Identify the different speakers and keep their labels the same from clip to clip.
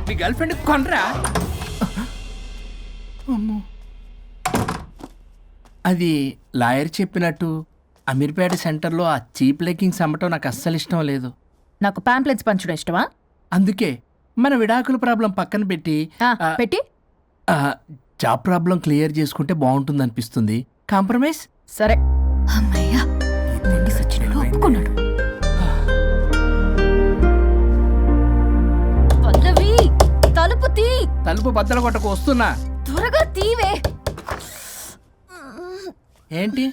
Speaker 1: మీ girl friend కొనరా. అది lawyer చెప్పినట్టు అమీర్పేట సెంటర్లో ఆ చీప్ లెగ్గింగ్స్ అమ్మటం నాకు అస్సలు ఇష్టం లేదు.
Speaker 2: నాకు పాంప్లెట్స్ పంచడం ఇష్టమా?
Speaker 1: అందుకే మన విడాకుల ప్రాబ్లం పక్కన పెట్టి
Speaker 2: పెట్టి
Speaker 1: జాబ్ ప్రాబ్లం క్లియర్ చేసుకుంటే బాగుంటుంది అనిపిస్తుంది. కాంప్రమైజ్.
Speaker 2: సరే. అమ్మయ్యా, సచ్చినోడు ఒప్పుకున్నాడు. పల్లవి, తలుపు తీ.
Speaker 1: తలుపు బద్దలు కొట్టకు, వస్తున్నా.
Speaker 2: త్వరగా తీవే.
Speaker 1: ఏంటి?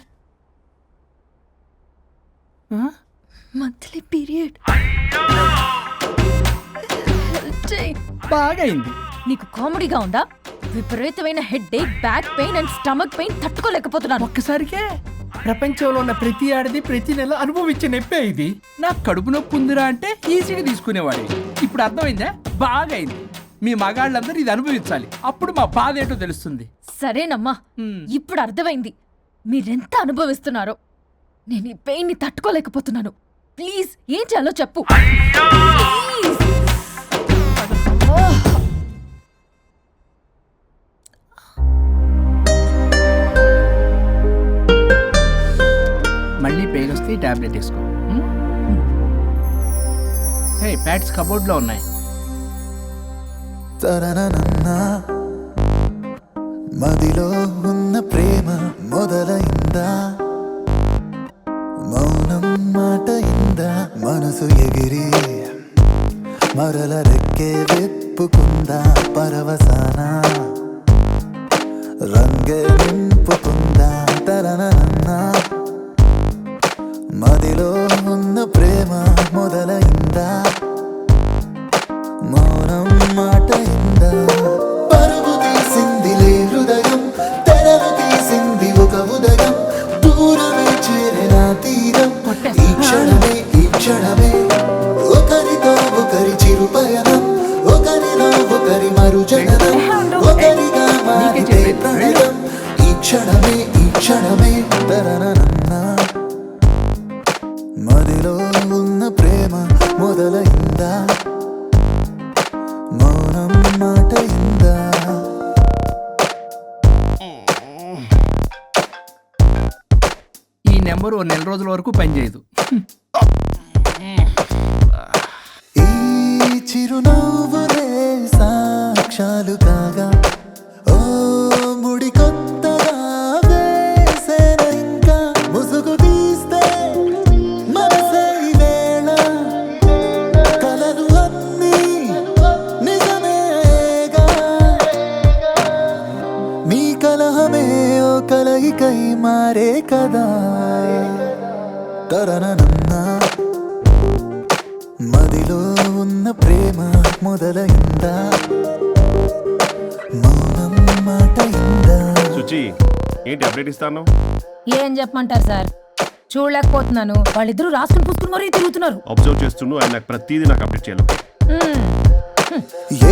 Speaker 2: Monthly period.
Speaker 1: బాగైంది.
Speaker 2: నీకు కామెడీగా ఉందా? విపరీతమైన headache, back pain and stomach pain తట్టుకోలేకపోతున్నాను.
Speaker 1: ఒక్కసారికే ప్రపంచంలో ఉన్న ప్రతి ఆడది ప్రతి నెల అనుభవించే నొప్పే ఇది. నాకు కడుపు నొప్పి ఉందిరా అంటే ఈజీగా తీసుకునేవాడి. ఇప్పుడు అర్థమైందా? బాగైంది. మీ మగాళ్ళందరూ ఇది అనుభవించాలి, అప్పుడు మా బాధ ఏంటో తెలుస్తుంది.
Speaker 2: సరేనమ్మా, ఇప్పుడు అర్థమైంది మీరెంత అనుభవిస్తున్నారో. నేను ఈ పెయిన్ ని తట్టుకోలేకపోతున్నాను. ప్లీజ్ ఏం చేయాలో చెప్పు. ప్లీజ్.
Speaker 1: మళ్ళీ పెయిన్ వస్తే ఈ టాబ్లెట్ వేసుకో. హే, ప్యాడ్స్ కబోర్డ్లో ఉన్నాయి.
Speaker 3: మదిలో ఉన్న ప్రేమ మొదలైందా, మౌనం మాట ఇందా, మనసు ఎగిరి మరల రెక్కే వెప్పుకుందా, పరవసాన రంగే నింపుకుందా. తరనన్నా మదిలో ఉన్న ప్రేమ మొదలైందా, మౌనం మాట ఇందా, పరుగు తీసిందిలే హృదయం, తెరలు తీసింది ఒక ఉదయం, దూరమే చేరిన తీరం. ఈ క్షణమే ఒకరితో ఒకరి చిరు పయనం, ఒకరిలో ఒకరి మరుజననం, ఒకరిగా మారితే ప్రణయం. ఈ క్షణమే తరనన్నా మదిలో ఉన్న ప్రేమ మొదలైందా, మౌనం మాట ఇందా.
Speaker 1: ఈ నెంబర్ ఓ నెల రోజుల వరకు పనిచేయదు.
Speaker 3: ఈ చిరునవ్వులే సాక్ష్యాలు కాగా, ఓ ముడి కొత్తగా వేసేన ఇంకా, ముసుగు తీస్తే మనసే ఈ వేళ, కలలు అన్నీ నిజమేగా, మీ కలహమే ఓ కలయికై మారే కదా. తరనన్నా మదిలో ఉన్న ప్రేమ మొదలైందా, మౌనం మాట ఇందా.
Speaker 4: సుచి, ఏంటి అప్డేట్ ఇస్తాను?
Speaker 2: ఏం చెప్పమంటారు సార్? చూడలేకపోతున్నాను. వాళ్ళిద్దరూ రాసుకుని పుసుకుని మరీ తిరుగుతున్నారు.
Speaker 4: అబ్జర్వ్ చేస్తుండు, ఆయన నాకు ప్రతిదీ నాకు అప్డేట్ చేయాలి.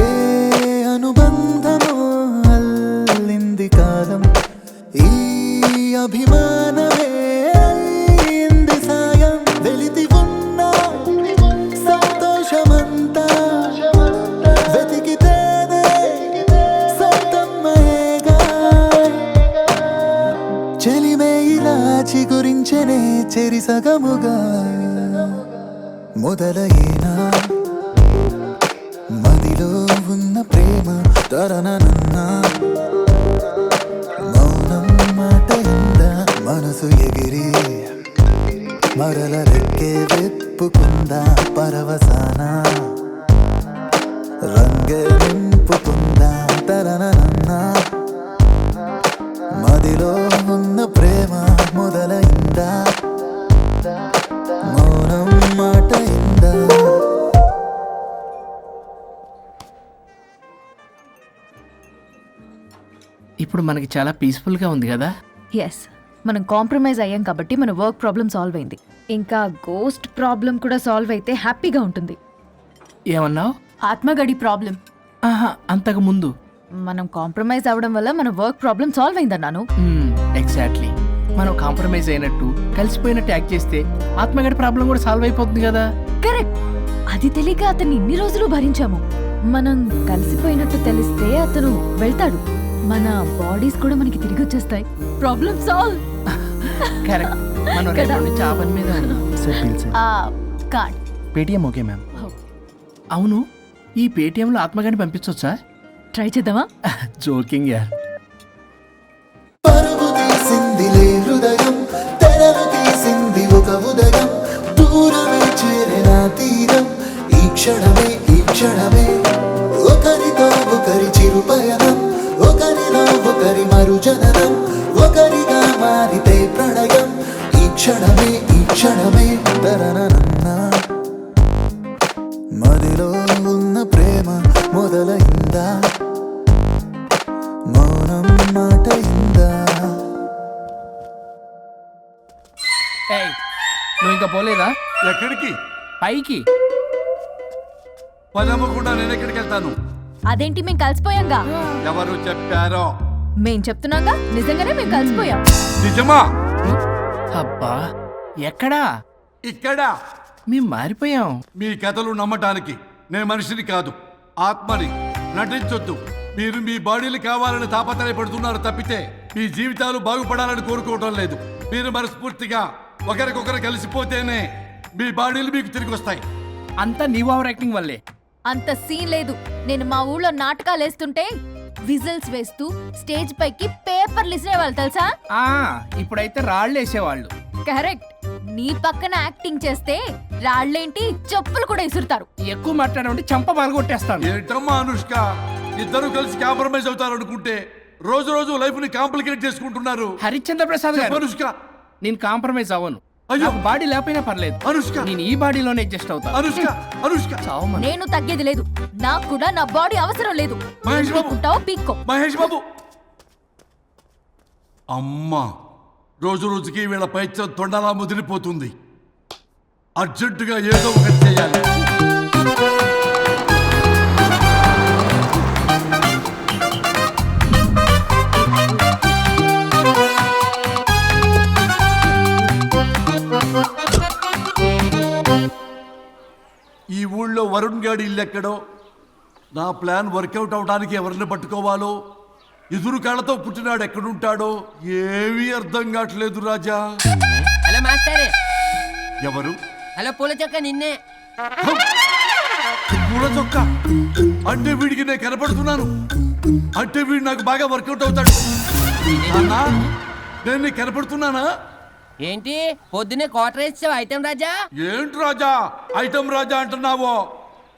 Speaker 3: ఏ అనుబంధమో అల్లింది కాలం, ఈ అభిమానమే అయింది సాయం, వెలితి ఉన్న సంతోషమంతా వెతికితేనే సొంతమ్మయేగా, చెలిమే ఇలా చిగురించనే చెరి సగముగా, మొదలైనా మదిలో ఉన్న ప్రేమ. తరనన్నా మౌనం మాట ఇందా, మనసు ఎగిరి మరల రెక్కే వెప్పుకుందా, పరవసాన రంగే నింపుకుందా. తరనన్నా మదిలో ఉన్న ప్రేమ మొదలైందా, మౌనం మాట ఇందా.
Speaker 1: ఇప్పుడు మనకి చాలా పీస్ఫుల్గా ఉంది కదా.
Speaker 2: ఎస్, మనం కాంప్రమైజ్ అయ్యాం కాబట్టి మన వర్క్ ప్రాబ్లం సాల్వ్ అయింది. ఇంకా గోస్ట్ ప్రాబ్లం కూడా సాల్వ్ అయితే హ్యాపీగా ఉంటుంది.
Speaker 1: ఏమన్నావు?
Speaker 2: ఆత్మగడి ప్రాబ్లం.
Speaker 1: అంతకు ముందు
Speaker 2: మనం కాంప్రమైజ్ అవ్వడం వల్ల మన వర్క్ ప్రాబ్లం సాల్వ్ అయిందన్నాను.
Speaker 1: ఎగ్జాక్ట్లీ. మనం కాంప్రమైజ్ అయినట్టు కలిసిపోయినట్టు యాక్ట్ చేస్తే ఆత్మగడి ప్రాబ్లం కూడా సాల్వ్ అయిపోతుంది కదా.
Speaker 2: కరెక్ట్. అది తెలియక అతన్ని ఇన్ని రోజులు భరించాము. మనం కలిసిపోయినట్టు తెలిస్తే అతను వెళ్తాడు. మన బాడీస్ కూడా మనకి తిరిగి వచ్చేస్తాయి. Problem solve.
Speaker 1: కరెక్ట్. మనం
Speaker 2: కదా?
Speaker 1: రేపటి నుంచి ఆ పని మీద ఉన్నాం.
Speaker 3: Sir bill sir
Speaker 2: card.
Speaker 3: Paytm okay ma'am.
Speaker 1: అవును, ఈ పేటిఎంలో ఆత్మగాని పంపించవచ్చా?
Speaker 2: ట్రై చేద్దామా?
Speaker 1: జోకింగ్ యార్.
Speaker 3: పరుగు తీసిందిలే హృదయం, తెరలు తీసింది ఒక ఉదయం, దూరమే చేరిన తీరం, ఈ క్షణమే ఒకరితో ఒకరి చిరు పయనం, ఒకరిలో ఒకరి మరుజననం, ఒకరిగా మారితే ప్రణయం, ఈ క్షణమే తరనన్నా. మదిలో ఉన్న ప్రేమ మొదలైందా, మౌనం మాట ఇందా.
Speaker 1: ఏయ్, నువ్వు ఇంకా పోలేదా?
Speaker 5: ఎక్కడికి?
Speaker 1: పైకి.
Speaker 5: పదమ్మకుండా నేను ఎక్కడికి వెళ్తాను?
Speaker 2: అదేంటి మేము కలిసిపోయాంగా?
Speaker 5: ఎవరు చెప్పారో?
Speaker 2: మేం చెప్తున్నాగా, నిజంగానే మేము కలిసిపోయాం.
Speaker 5: నిజమా?
Speaker 1: అబ్బా, ఎక్కడా?
Speaker 5: ఇక్కడ.
Speaker 1: మేము మారిపోయాం.
Speaker 5: మీ కథలు నమ్మటానికి నేను మనిషిని కాదు, ఆత్మని. నటించొద్దు. మీరు మీ బాడీలు కావాలని తాపత్రయపడుతున్నారు తప్పితే మీ జీవితాలు బాగుపడాలని కోరుకోవడం లేదు. మీరు మనస్ఫూర్తిగా ఒకరికొకరు కలిసిపోతేనే మీ బాడీలు మీకు తిరిగి వస్తాయి.
Speaker 1: అంతా నీ ఓవర్ యాక్టింగ్ వల్లే.
Speaker 2: అంత సీన్ లేదు. నేను మా ఊళ్ళో నాటకాలు వేస్తుంటే విజిల్స్ వేస్తూ స్టేజ్ పైకి పేపర్లు ఇసిరేవాళ్ళు తెలుసా?
Speaker 1: ఇప్పుడైతే రాళ్ళు వేసేవాళ్ళు.
Speaker 2: కరెక్ట్. నీ పక్కన యాక్టింగ్ చేస్తే రాళ్ళేంటి, చెప్పులు కూడా ఇసురుతారు.
Speaker 1: ఎక్కువ మాట్లాడమంటే చంప పగలగొట్టేస్తాను.
Speaker 5: ఏంటమ్మా అనుష్క, ఇద్దరు కలిసి కాంప్రమైజ్ అవుతారు అనుకుంటే రోజు రోజు లైఫ్ ని కాంప్లికేట్ చేసుకుంటున్నారు.
Speaker 1: హరిశ్చంద్ర ప్రసాద్ గారు,
Speaker 5: అనుష్క.
Speaker 1: నేను కాంప్రమైజ్ అవ్వను.
Speaker 5: అయ్యో.
Speaker 1: నాకు బాడీ లేకపోయినా పర్లేదు.
Speaker 5: అనుష్క.
Speaker 1: నేను ఈ బాడీలోనే అడ్జస్ట్ అవుతాను.
Speaker 5: అనుష్క, అనుష్క.
Speaker 1: చావమను.
Speaker 2: నేను తగ్గేది లేదు. నాకు కూడా నా బాడీ అవసరం లేదు.
Speaker 5: మహేష్ బాబు.
Speaker 2: పీక్కుంటావో పీక్కో.
Speaker 5: మహేష్ బాబు. అమ్మా, రోజు రోజుకి వీళ్ళ పైత్యం తొండలా ముదిరిపోతుంది. అర్జెంటుగా ఏదో ఒకటి చేయాలి. ఈ ఊళ్ళో వరుణ్ గాడి ఇల్లు ఎక్కడో, నా ప్లాన్ వర్కౌట్ అవడానికి ఎవరిని పట్టుకోవాలో, ఎదురు కాళ్ళతో పుట్టినాడు ఎక్కడుంటాడో ఏమీ అర్థం కావట్లేదు రాజా.
Speaker 6: Hello master.
Speaker 5: ఎవరు?
Speaker 6: హలో పూల చొక్క నిన్నే.
Speaker 5: పూల చొక్క అంటే వీడికి నేను కనపడుతున్నాను. అంటే వీడు నాకు బాగా వర్కౌట్ అవుతాడు. నాన్నా, నేను నీకు కనపడుతున్నానా?
Speaker 6: ఏంటి పొద్దునే క్వార్టర్ వేసావు ఐటమ్ రాజా?
Speaker 5: ఏంటి రాజా ఐటమ్ రాజా అంటున్నావో?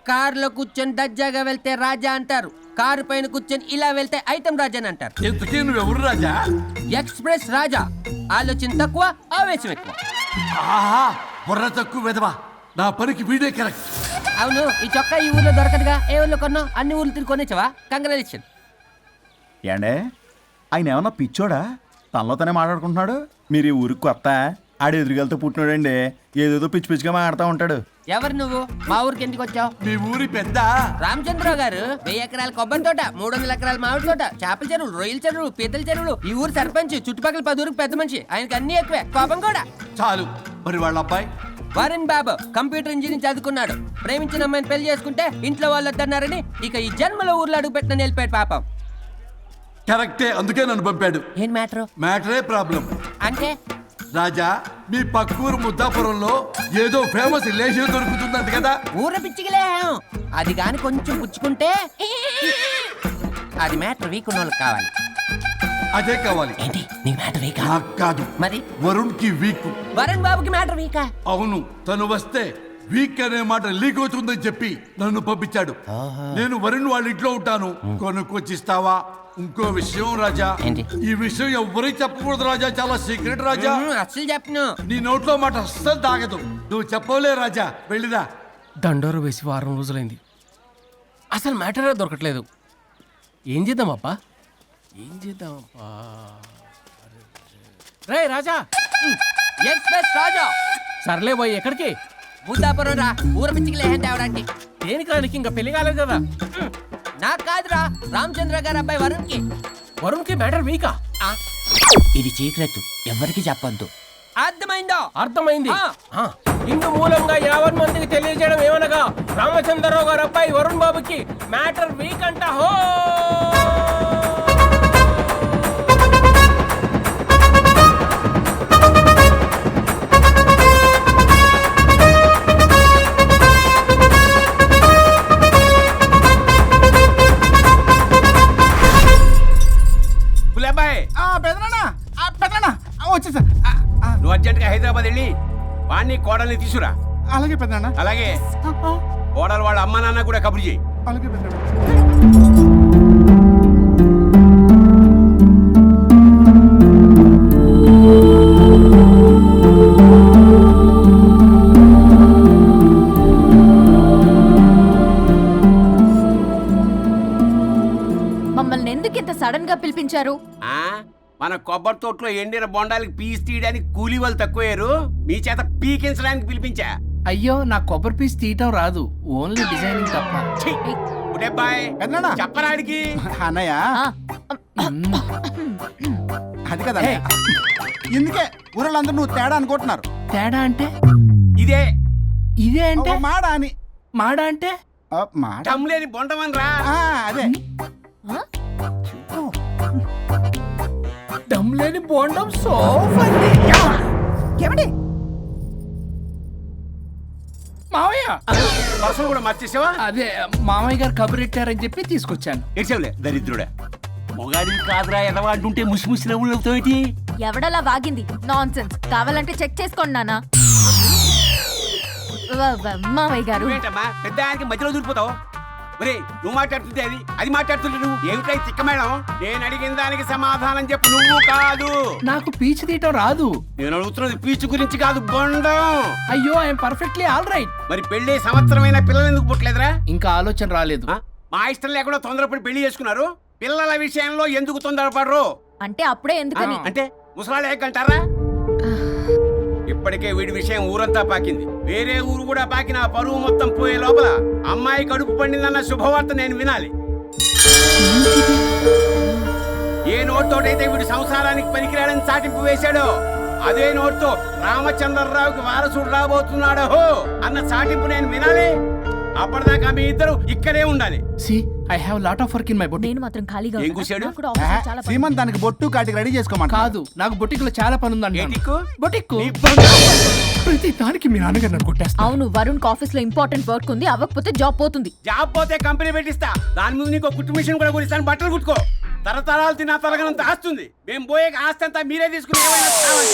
Speaker 6: కారులో కూర్చొని దజ్జాగా వెళ్తే రాజా అంటారు, కారు పైన కూర్చొని ఇలా వెళ్తే ఐటమ్ రాజా అని అంటారు.
Speaker 5: ఇంతకీ నువ్వెవరు రాజా?
Speaker 6: ఎక్స్ప్రెస్ రాజా. ఆలోచన తక్కువ, ఆవేశం ఎక్కువ.
Speaker 5: ఆహా, బుర్ర తక్కువ వెదవా. నా పనికి వీడే కరెక్ట్.
Speaker 6: అవును, ఈ చొక్కా ఈ ఊర్లో దొరకదుగా. ఏ ఊర్లో కొన్నావు? అన్ని ఊర్లు తిరిగి కొనేచ్చావా? కంగ్రాచులేషన్.
Speaker 7: ఏండే ఆయన ఏమన్నా పిచ్చోడా? తనలో తనే మాట్లాడుకుంటున్నాడు. మీరు ఈ ఊరికి కొత్త, ఆడు ఎదురుగలతో పుట్టినాడండి. ఏదేదో పిచ్చి పిచ్చిగా మాట్లాడుతూ ఉంటాడు.
Speaker 6: ఎవరు నువ్వు? మా ఊరికి ఎందుకు వచ్చావు?
Speaker 5: మీ ఊరి పెద్ద
Speaker 6: రామచంద్రరావు గారు 1000 ఎకరాల కొబ్బరి తోట, 300 ఎకరాల మామిడి తోట, చేపల చెరువులు, రొయ్యల చెరువులు, పీతల చెరువులు. ఈ ఊరు సర్పంచ్, చుట్టుపక్కల 10 ఊరికి పెద్ద మనిషి. ఆయనకి అన్ని ఎక్కువే, కోపం కూడా.
Speaker 5: చాలు. మరి వాళ్ళ అబ్బాయి?
Speaker 6: వరుణ్ బాబు కంప్యూటర్ ఇంజనీరింగ్ చదువుకున్నాడు. ప్రేమించిన అమ్మాయిని పెళ్లి చేసుకుంటే ఇంట్లో వాళ్ళు వద్దన్నారని ఇక ఈ జన్మలో ఊర్లో అడుగు పెట్టిన నిలిపాడు పాపం.
Speaker 5: కరెక్టే, అందుకే నన్ను పంపాడు.
Speaker 6: ఏం మ్యాటర్?
Speaker 5: మ్యాటరే ప్రాబ్లం.
Speaker 6: అంటే
Speaker 5: రాజా, మీ పక్కూరు ముద్దాపురంలో ఏదో ఫేమస్ రిలేషన్ దొరుకుతుందంట కదా?
Speaker 6: ఊర పిచ్చికిలే. అది గాని కొంచెం పుచ్చుకుంటే అది మ్యాటర్ వీక్ ఉన్న వాళ్ళకి కావాలి.
Speaker 5: అదే కావాలి.
Speaker 6: ఏంటి నీ మ్యాటర్ వీకా?
Speaker 5: నాకు కాదు,
Speaker 6: మరి
Speaker 5: వరుణ్ కి వీక్.
Speaker 6: వరుణ్ బాబుకి మ్యాటర్ వీకా?
Speaker 5: అవును, తను వస్తే వీక్ అనే మాట లీక్ అవుతుందని చెప్పి నన్ను పంపించాడు. నేను వరుణ్ వాళ్ళ ఇంట్లో ఉంటాను, కొనుక్కొచ్చిస్తావా? ఇంకో విషయం రాజా,
Speaker 6: ఏంటి?
Speaker 5: ఈ విషయం ఎవరికి చెప్పకూడదు రాజా, చాలా సీక్రెట్ రాజా.
Speaker 6: అస్సలు చెప్పను.
Speaker 5: నీ నోట్లో మాట అస్సలు తాగదు. నువ్వు చెప్పవలే రాజా, వెళ్ళిరా.
Speaker 1: దండోరు వేసి వారం రోజులైంది, అసలు మ్యాటరే దొరకట్లేదు. ఏం చేద్దామప్పా? రే రాజా.
Speaker 6: ఎక్స్ప్రెస్ రాజా.
Speaker 1: సర్లే పోయి ఎక్కడికి?
Speaker 6: ముద్దాపురం రా, ఊర పిచ్చికి లేహంటే అవడానికి.
Speaker 1: దేనికి రానికి? ఇంకా పెళ్లి కాలేదు కదా.
Speaker 6: నాకు కాదురా, రామచంద్ర గారు అబ్బాయి వరుణ్ కి.
Speaker 1: వరుణ్కి మ్యాటర్ వీకా?
Speaker 6: ఇది సీక్రెట్, ఎవరికి చెప్పొద్దు. అర్థమైందో?
Speaker 1: అర్థమైంది.
Speaker 6: ఆ.
Speaker 1: ఇందు మూలంగా 50 మందికి తెలియజేయడం ఏమనగా
Speaker 6: రామచంద్రరావు గారు అబ్బాయి వరుణ్ బాబుకి మ్యాటర్ వీక్ అంట హో.
Speaker 7: వచ్చేసా.
Speaker 8: నువ్వు అర్జెంట్గా హైదరాబాద్ వెళ్ళి వాణ్ణి కోడల్ని తీసుకురా.
Speaker 7: అలాగే పెద్దనా.
Speaker 8: అలాగే కోడలు వాళ్ళ అమ్మ నాన్న కూడా కబురు చేయి.
Speaker 7: అలాగే పెద్దనా.
Speaker 2: మమ్మల్ని ఎందుకు ఇంత సడన్ గా పిలిపించారు?
Speaker 8: ఆ మన కొబ్బరి తోటలో ఎండిన బొండాలకి పీస్ తీయడానికి కూలీ వాళ్ళు తక్కువయ్యారు, మీ చేత పీకించడానికి పిలిపించా.
Speaker 1: అయ్యో నా కొబ్బరి పీస్ తీయటం రాదు, ఓన్లీ డిజైనింగ్ తప్ప.
Speaker 8: ఛీ! ఉడే బాయ్
Speaker 7: పెద్దనా.
Speaker 8: చెప్పరాడికి.
Speaker 7: అన్నయ్య
Speaker 2: ఆ,
Speaker 7: అది కదా ఎందుకే ఊరలందరూ నువ్వు తేడా అనుకుంటున్నారు.
Speaker 1: తేడా అంటే
Speaker 8: ఇదే
Speaker 1: ఇదే అంటే
Speaker 7: ఓ మాడ అని.
Speaker 1: మాడ అంటే
Speaker 7: మాడ
Speaker 8: టమ్లేని బొండమని రా.
Speaker 7: అదే
Speaker 2: ఆ?
Speaker 1: దమ్ లేని బోండం సోఫ్ అండి.
Speaker 7: ఏమండి
Speaker 1: మావయ్య
Speaker 8: పర్సలు కూడా మర్చేసావా?
Speaker 1: అదే మామయ్య గారు కబురెట్టారని చెప్పి తీసుకొచ్చాను.
Speaker 8: ఏడ్చావులే దరిద్రుడా. మొగాడివి కాదురా ఎదవా అంటుంటే ముసి ముసి నవ్వులు అవుతావేటి?
Speaker 2: ఎవడలా వాగింది? Nonsense. కావాలంటే చెక్ చేసుకోండి నాన్న. మావయ్య గారు
Speaker 8: నువ్వేంటమ్మా పెద్ద ఆయనకి మధ్యలో దూరిపోతావు? ఒరే నువ్వు మాట్లాడుతుంటే అది మాట్లాడుతుంటే నువ్వు ఏమిటై తిక్క మేడం? నేను అడిగిన దానికి సమాధానం చెప్పు. నువ్వు కాదు.
Speaker 1: నాకు పీచు తీయటం రాదు.
Speaker 8: నేను అడుగుతున్నది పీచు గురించి కాదు, బొండం.
Speaker 1: అయ్యో ఐఎమ్ పర్ఫెక్ట్లీ ఆల్ రైట్.
Speaker 8: మరి పెళ్లి సంవత్సరమైన పిల్లలు ఎందుకు పుట్టలేదురా?
Speaker 1: ఇంకా ఆలోచన రాలేదు.
Speaker 8: ఆ? మా ఇష్టం లేకుండా తొందరపడి పెళ్లి చేసుకున్నారు. పిల్లల విషయంలో ఎందుకు తొందరపడరు?
Speaker 2: అంటే అప్పుడే ఎందుకని?
Speaker 8: అంటే ముసలాళ్ళు ఏకంటారా? ఇప్పటికే వీడి విషయం ఊరంతా పాకింది. వేరే ఊరు కూడా పాకిన ఆ పరువు మొత్తం పోయే లోపల అమ్మాయి కడుపు పండిందన్న శుభవార్త నేను వినాలి. ఏ నోట్తోటైతే వీడు సంసారానికి పనికిరాడని చాటింపు వేశాడో అదే నోట్తో రామచంద్రరావుకి వారసుడు రాబోతున్నాడో అన్న చాటింపు నేను వినాలి. అప్పటిదాకా మీ ఇద్దరు ఇక్కడే ఉండాలి.
Speaker 1: See I have lot of work in my boutique.
Speaker 2: నేను మాత్రం ఖాళీగా
Speaker 8: ఏం
Speaker 2: ఉన్నానా?
Speaker 8: కూశాడు?
Speaker 2: నాకు కూడా ఆఫీస్లో చాలా పని.
Speaker 7: శ్రీమంత్ దానికి బొట్టు కాటికి రెడీ చేసుకోమంట.
Speaker 1: కాదు నాకు బొటిక్ లో చాలా పని ఉందండి.
Speaker 8: ఏటిక్కు?
Speaker 1: బొటిక్
Speaker 8: నీ బంధం.
Speaker 1: ప్రతి దానికి మీ నాన్నగారు నన్ను కొట్టేస్తా.
Speaker 2: అవును, వరుణ్ ఆఫీస్ లో ఇంపార్టెంట్ వర్క్ ఉంది, అవ్వకపోతే జాబ్ పోతుంది.
Speaker 8: జాబ్ పోతే కంపెనీ పెట్టిస్తా. దాని ముందు నీకు కుట్టు మిషన్ కూడా కురిస్తాను. బట్టలు కుట్టుకో. తరతరాలు తిన్నా తరగనంత ఆస్తుంది. మేము పోయే ఆస్తి అంతా మీరే తీసుకుని ఏమైనా కావాలి.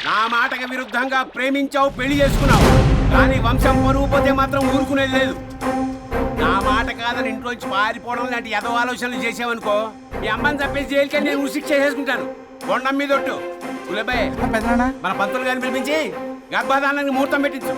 Speaker 8: నా మాటకి విరుద్ధంగా ప్రేమించావు, పెళ్లి చేసుకున్నావు. కానీ వంశం పరువు పోతే మాత్రం ఊరుకునేది లేదు. నా మాట కాదని ఇంట్లోంచి పారిపోవడం లాంటి ఎదో ఆలోచనలు చేసావనుకో, మీ అమ్మని చంపేసి జైలుకి నేను ఉసిక్ చేసేసుకుంటాను. కొండం మీద ఒట్టు.
Speaker 7: పెద్దనా
Speaker 8: మన పంతులు గారిని పిలిపించి గర్భధానానికి ముహూర్తం పెట్టించు.